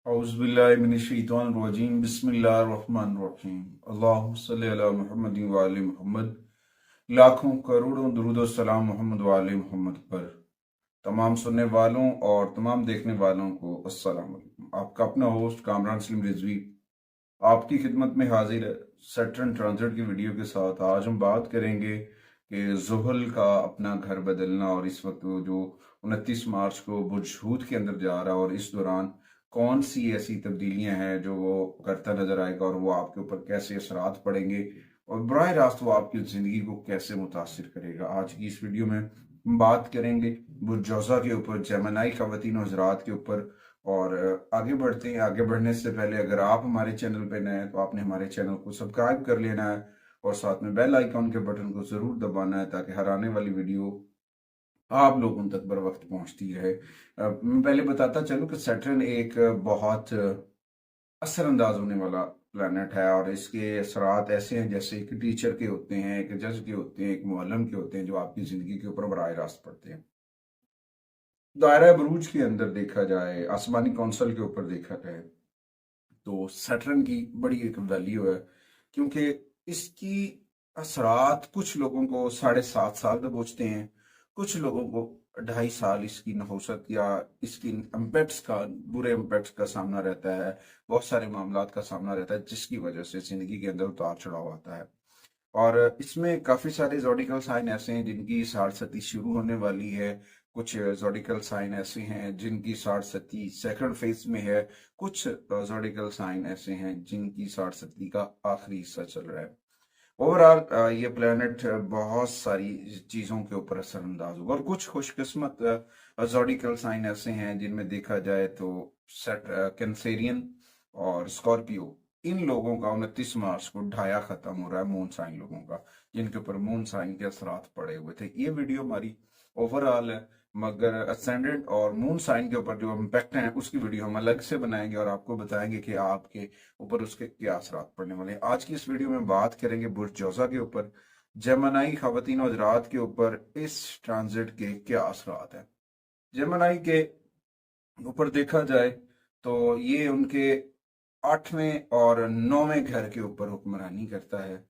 औज़ुबिल्लाहिमिनश्शैतानिर्रजीम बिस्मिल्लाहिर्रहमानिर्रहीम अल्लाहुम्मा सल्लि अला मुहम्मद व आले मुहम्मद। लाखों करोड़ों दुरूद व सलाम मोहम्मद व आले मोहम्मद पर। तमाम सुनने वालों और तमाम देखने वालों को अस्सलाम वालेकुम। आपका अपना होस्ट कामरान सलीम रिजवी आपकी खिदमत में हाजिर है सैटर्न ट्रांजिट की वीडियो के साथ। आज हम बात करेंगे कि ज़ुहल का अपना घर बदलना और इस वक्त वो जो 29 मार्च को बुर्ज हूद के अंदर जा रहा है और इस दौरान कौन सी ऐसी तब्दीलियां हैं जो वो करता नजर आएगा और वो आपके ऊपर कैसे असरात पड़ेंगे और बराह रास्त वो आपकी ज़िंदगी को कैसे मुतासिर करेगा। आज की इस वीडियो में हम बात करेंगे बुर्जौज़ा के ऊपर, जेमिनी ख़वातीन और हज़रात के ऊपर। और आगे बढ़ते हैं। आगे बढ़ने से पहले अगर आप हमारे चैनल पे नए हैं तो आपने हमारे चैनल को सब्सक्राइब कर लेना है और साथ में बेल आइकॉन के बटन को ज़रूर दबाना है ताकि हर आने वाली वीडियो आप लोगों तक बर वक्त पहुंचती रहे। मैं पहले बताता चलूं कि सैटर्न एक बहुत असरअंदाज होने वाला प्लैनेट है और इसके असरात ऐसे हैं जैसे एक टीचर के होते हैं, एक जज के होते हैं, एक मुअल्लिम के होते हैं जो आपकी ज़िंदगी के ऊपर बराह रास्त पड़ते हैं। दायरा बुरूज के अंदर देखा जाए, आसमानी कौंसल के ऊपर देखा जाए तो सैटर्न की बड़ी एक वैल्यू है क्योंकि इसकी असरात कुछ लोगों को 7.5 साल तक पहुंचते हैं, कुछ लोगों को 2.5 साल इसकी नहुसत या इसकी इम्पैक्ट्स का, बुरे इम्पैक्ट्स का सामना रहता है। बहुत सारे मामलात का सामना रहता है जिसकी वजह से जिंदगी के अंदर उतार चढ़ाव आता है। और इसमें काफी सारे ज़ोडिकल साइन ऐसे हैं जिनकी 60 सदी शुरू होने वाली है, कुछ ज़ोडिकल साइन ऐसे हैं जिनकी 60 सदी सेकंड फेज में है, कुछ ज़ोडिकल साइन ऐसे हैं जिनकी 60 सदी का आखिरी हिस्सा चल रहा है। ओवरऑल ये प्लेनेट बहुत सारी चीज़ों के ऊपर असरअंदाज होगा और कुछ खुशकिस्मत ज़ोडिकल साइन ऐसे हैं जिनमें देखा जाए तो कैंसेरियन और स्कॉर्पियो, इन लोगों का 29 मार्च को ढाया खत्म हो रहा है मून साइन लोगों का, जिनके ऊपर मून साइन के असरात पड़े हुए थे। ये वीडियो हमारी ओवरऑल है, मगर असेंडेंट और मून साइन के ऊपर जो इम्पैक्ट है उसकी वीडियो हम अलग से बनाएंगे और आपको बताएंगे कि आपके ऊपर उसके क्या असरात पड़ने वाले हैं। आज की इस वीडियो में बात करेंगे बुर्जौज़ा के ऊपर, जेमिनी ख़वातीन और हज़रात के ऊपर इस ट्रांजिट के क्या असरात हैं। जेमिनी के ऊपर देखा जाए तो ये उनके 8वें और 9वें घर के ऊपर हुक्मरानी करता है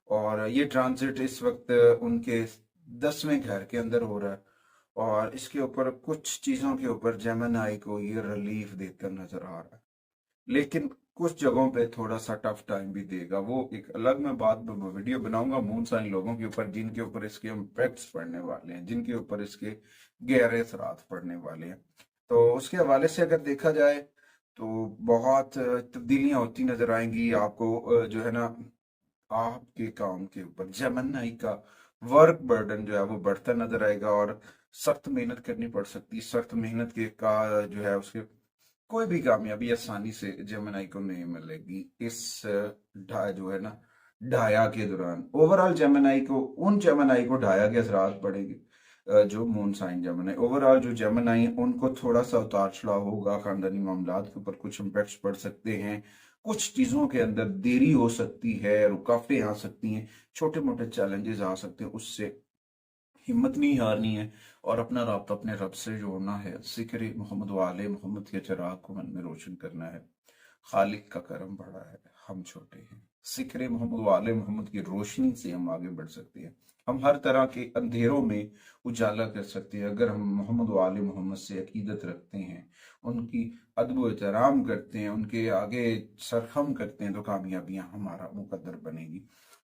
और ये ट्रांजिट इस वक्त उनके 10वें घर के अंदर हो रहा है और इसके ऊपर कुछ चीज़ों के ऊपर जेमिनी को ये रिलीफ देकर नजर आ रहा है, लेकिन कुछ जगहों पे थोड़ा सा टफ टाइम भी देगा। वो एक अलग मैं बात वीडियो बनाऊंगा मून साइन लोगों के ऊपर जिनके ऊपर इसके इम्पैक्ट्स पड़ने वाले हैं, जिनके ऊपर इसके गहरे असरात पड़ने वाले हैं। तो उसके हवाले से अगर देखा जाए तो बहुत तब्दीलियां होती नजर आएंगी आपको। जो है ना, आपके काम के ऊपर जेमिनी का वर्क बर्डन जो है वो बढ़ता नजर आएगा और सख्त मेहनत करनी पड़ सकती है। सख्त मेहनत के का जो है उसके कोई भी कामयाबी आसानी से जेमिनी को नहीं मिलेगी इस जो है ना ढाया के दौरान। ओवरऑल जेमिनी को, उन जेमिनी को ढाया के असरात पड़ेगी जो मून साइन जेमिनी। ओवरऑल जो जेमिनी उनको थोड़ा सा उतार चढ़ाव होगा, खानदानी मामलात के ऊपर कुछ इम्पैक्ट्स पड़ सकते हैं, कुछ चीज़ों के अंदर देरी हो सकती है, रुकावटें आ सकती हैं, छोटे मोटे चैलेंजेस आ सकते हैं। उससे हिम्मत नहीं हारनी है और अपना राब्ता अपने रब से जोड़ना है। जिक्र मोहम्मद वाले मोहम्मद के चिराग को मन में रोशन करना है। खालिक का करम बड़ा है, हम छोटे हैं। जिक्र मोहम्मद वाले मोहम्मद की रोशनी से हम आगे बढ़ सकते हैं। हम हर तरह के अंधेरों में उजाला कर सकते हैं अगर हम मोहम्मद वाले मोहम्मद से अकीदत रखते हैं, उनकी अदब व एहतराम करते हैं, उनके आगे सरखम करते हैं, तो कामयाबियां हमारा मुकद्दर बनेगी।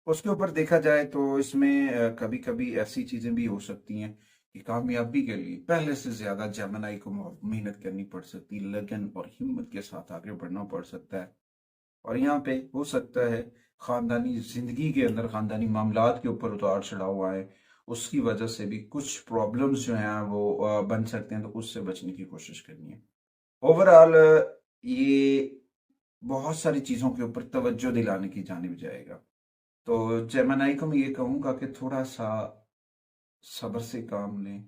उसके ऊपर देखा जाए तो इसमें कभी कभी ऐसी चीजें भी हो सकती हैं कि कामयाबी के लिए पहले से ज्यादा जेमिनी को मेहनत करनी पड़ सकती है, लगन और हिम्मत के साथ आगे बढ़ना पड़ सकता है। और यहाँ पे हो सकता है खानदानी जिंदगी के अंदर खानदानी मामलात के ऊपर उतार चढ़ाव आए, उसकी वजह से भी कुछ प्रॉब्लम्स जो हैं वो बन सकते हैं, तो उससे बचने की कोशिश करनी है। ओवरऑल ये बहुत सारी चीज़ों के ऊपर तवज्जो दिलाने की जानिब जाएगा। तो जेमिनी को मैं ये कहूँगा कि थोड़ा सा सब्र से काम लें,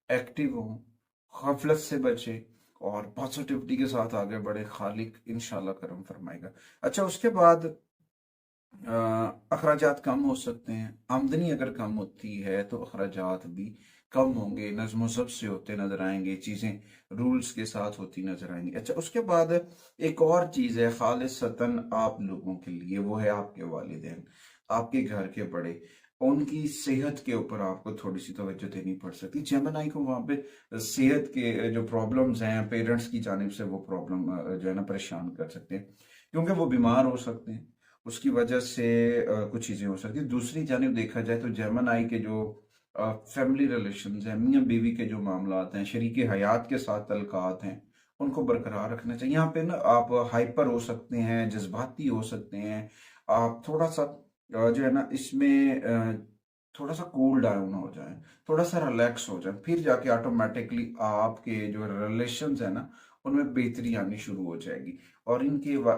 एक्टिव हों, गफलत से बचें और पॉजिटिविटी के साथ आगे बढ़े। खालिक इंशाल्लाह करम फरमाएगा। अच्छा, उसके बाद अखराजात कम हो सकते हैं। आमदनी अगर कम होती है तो अखराजात भी कम होंगे, नज़्म ज़ब्त से होते नजर आएंगे, चीज़ें रूल्स के साथ होती नजर आएंगी। अच्छा, उसके बाद एक और चीज़ है खालिसतन आप लोगों के लिए, वो है आपके वालिदैन, आपके घर के बड़े। उनकी सेहत के ऊपर आपको थोड़ी सी तवज्जो देनी पड़ सकती है। जेमिनी को वहाँ पे सेहत के जो प्रॉब्लम्स हैं पेरेंट्स की जानिब से, वो प्रॉब्लम जो है ना परेशान कर सकते हैं, क्योंकि वो बीमार हो सकते हैं, उसकी वजह से कुछ चीज़ें हो सकती है। दूसरी जानिब देखा जाए तो जेमिनी के जो फैमिली रिलेशंस हैं, मियाँ बीवी के जो मामलात हैं, शरीक हयात के साथ तल्कात हैं, उनको बरकरार रखना चाहिए। यहाँ पे ना आप हाइपर हो सकते हैं, जज्बाती हो सकते हैं, आप थोड़ा सा जो है ना इसमें थोड़ा सा कूल डाउन हो जाए, थोड़ा सा रिलैक्स हो जाए, फिर जाके ऑटोमेटिकली आपके जो रिलेशंस है ना उनमें बेहतरी आनी शुरू हो जाएगी। और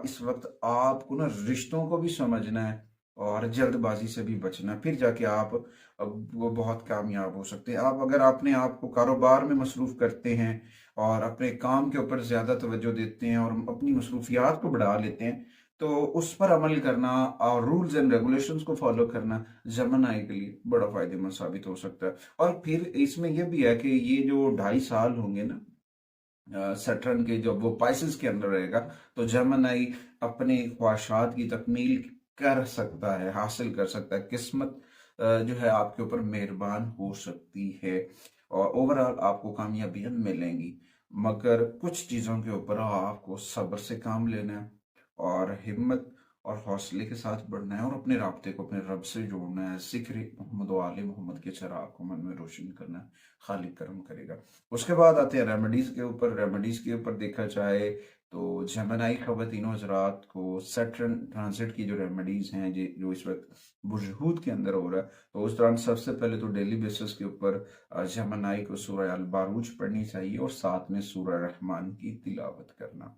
इस वक्त आपको ना रिश्तों को भी समझना है और जल्दबाजी से भी बचना है, फिर जाके आप वो बहुत कामयाब हो सकते हैं। आप अगर अपने आप को कारोबार में मसरूफ करते हैं और अपने काम के ऊपर ज़्यादा तवज्जो देते हैं और अपनी मसरूफियात को बढ़ा लेते हैं, तो उस पर अमल करना और रूल्स एंड रेगुलेशंस को फॉलो करना जेमिनी के लिए बड़ा फायदेमंद साबित हो सकता है। और फिर इसमें यह भी है कि ये जो 2.5 साल होंगे ना सैटर्न के, जब वो पाइसेस के अंदर रहेगा, तो जेमिनी अपने ख्वाहिशात की तकमील कर सकता है, हासिल कर सकता है। किस्मत जो है आपके ऊपर मेहरबान हो सकती है और ओवरऑल आपको कामयाबियां मिलेंगी, मगर कुछ चीज़ों के ऊपर आपको सब्र से काम लेना है और हिम्मत और हौसले के साथ बढ़ना है और अपने राब्ते को अपने रब से जोड़ना है। ज़िक्र मोहम्मद व आले मोहम्मद के चिराग को मन में रोशन करना है, खालिक करम करेगा। उसके बाद आते हैं रेमेडीज़ के ऊपर। रेमेडीज़ के ऊपर देखा जाए तो जेमिनी ख़वातीन हज़रात को सैटर्न ट्रांजिट की जो रेमेडीज़ हैं जो इस वक्त बुजहूद के अंदर हो रहा है, तो उस दौरान सबसे पहले तो डेली बेसिस के ऊपर जेमिनी को सूरह अल बारूज पढ़नी चाहिए और साथ में सूरह रहमान की तिलावत करना,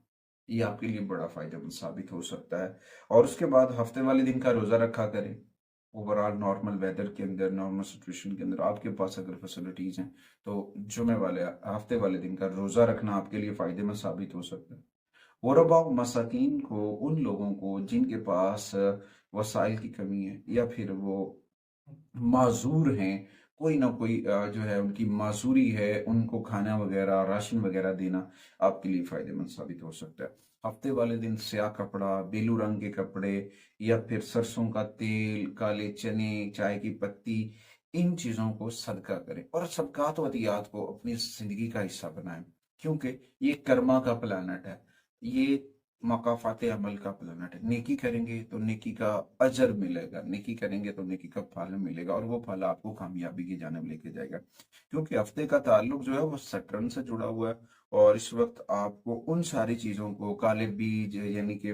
ये आपके लिए बड़ा फायदेमंद साबित हो सकता है। और उसके बाद हफ्ते वाले दिन का रोज़ा रखा करें। ओवरऑल नॉर्मल वेदर के अंदर, नॉर्मल सिचुएशन के अंदर आपके पास अगर फैसिलिटीज़ हैं, तो जुमे वाले हफ्ते वाले दिन का रोज़ा रखना आपके लिए फ़ायदेमंद साबित हो सकता है। गुरबा मसाकीन को, उन लोगों को जिनके पास वसाइल की कमी है या फिर वो माजूर हैं, कोई ना कोई जो है उनकी माजूरी है, उनको खाना वगैरह राशन वगैरह देना आपके लिए फायदेमंद साबित हो सकता है। हफ्ते वाले दिन स्याह कपड़ा, बेलू रंग के कपड़े या फिर सरसों का तेल, काले चने, चाय की पत्ती, इन चीज़ों को सदका करें और सदकात वतियात को अपनी ज़िंदगी का हिस्सा बनाएं, क्योंकि ये कर्मा का प्लानट है, ये मकाफात अमल का प्लानट है। नेकी करेंगे तो नेकी का अजर मिलेगा, नेकी करेंगे तो नेकी का फल मिलेगा और वो फल आपको कामयाबी की जानिब लेके जाएगा, क्योंकि हफ्ते का ताल्लुक जो है वो सैटर्न से जुड़ा हुआ है। और इस वक्त आपको उन सारी चीज़ों को, काले बीज यानी कि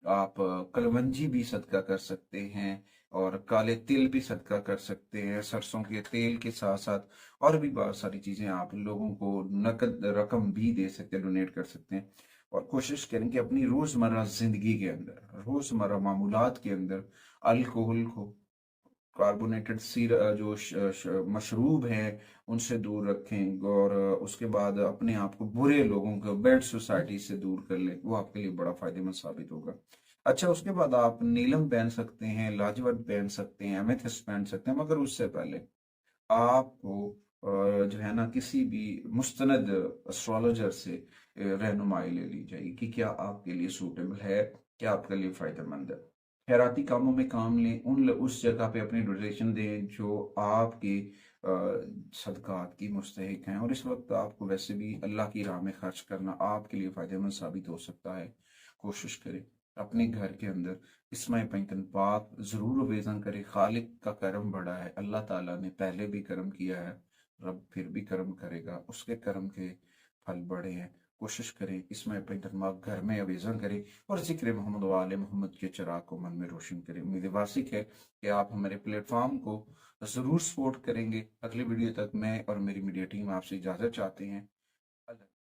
आप कलवंजी भी सदका कर सकते हैं और काले तिल भी सदका कर सकते हैं, सरसों के तेल के साथ साथ और भी बहुत सारी चीज़ें आप लोगों को नकद रकम भी दे सकते हैं, डोनेट कर सकते हैं। और कोशिश करें कि अपनी रोज़मर्रा ज़िंदगी के अंदर, रोज़मर्रा मामूलात के अंदर अल्कोहल को, कार्बोनेटेड मशरूब हैं, उनसे दूर रखें और उसके बाद अपने आप को बुरे लोगों को, बैड सोसाइटी से दूर कर लें, वो आपके लिए बड़ा फायदेमंद साबित होगा। अच्छा, उसके बाद आप नीलम पहन सकते हैं, लाजवत पहन सकते हैं, एमेथिस्ट पहन सकते हैं, मगर उससे पहले आपको जो है ना किसी भी मुस्तनद एस्ट्रोलॉजर से रहनुमाई ले ली जाएगी कि क्या आपके लिए सूटेबल है, क्या आपके लिए फायदेमंद है। खैराती कामों में काम लें, उस जगह पे अपनी डोनेशन दें जो आपके सदकात की मुस्तहिक हैं। और इस वक्त आपको वैसे भी अल्लाह की राह में खर्च करना आपके लिए फ़ायदेमंद साबित हो सकता है। कोशिश करें अपने घर के अंदर इसमें पैंतन पाक ज़रूर वेज़न करें। खालिक का करम बड़ा है, अल्लाह ताला ने पहले भी करम किया है, रब फिर भी करम करेगा, उसके करम के फल बड़े हैं। कोशिश करें इसमें पैंतन पाक घर में अवेज़न करें और ज़िक्र मोहम्मद वाले मोहम्मद के चिराग को मन में रोशन करें। उम्मीद वासिक है कि आप हमारे प्लेटफॉर्म को ज़रूर सपोर्ट करेंगे। अगली वीडियो तक मैं और मेरी मीडिया टीम आपसे इजाज़त चाहते हैं।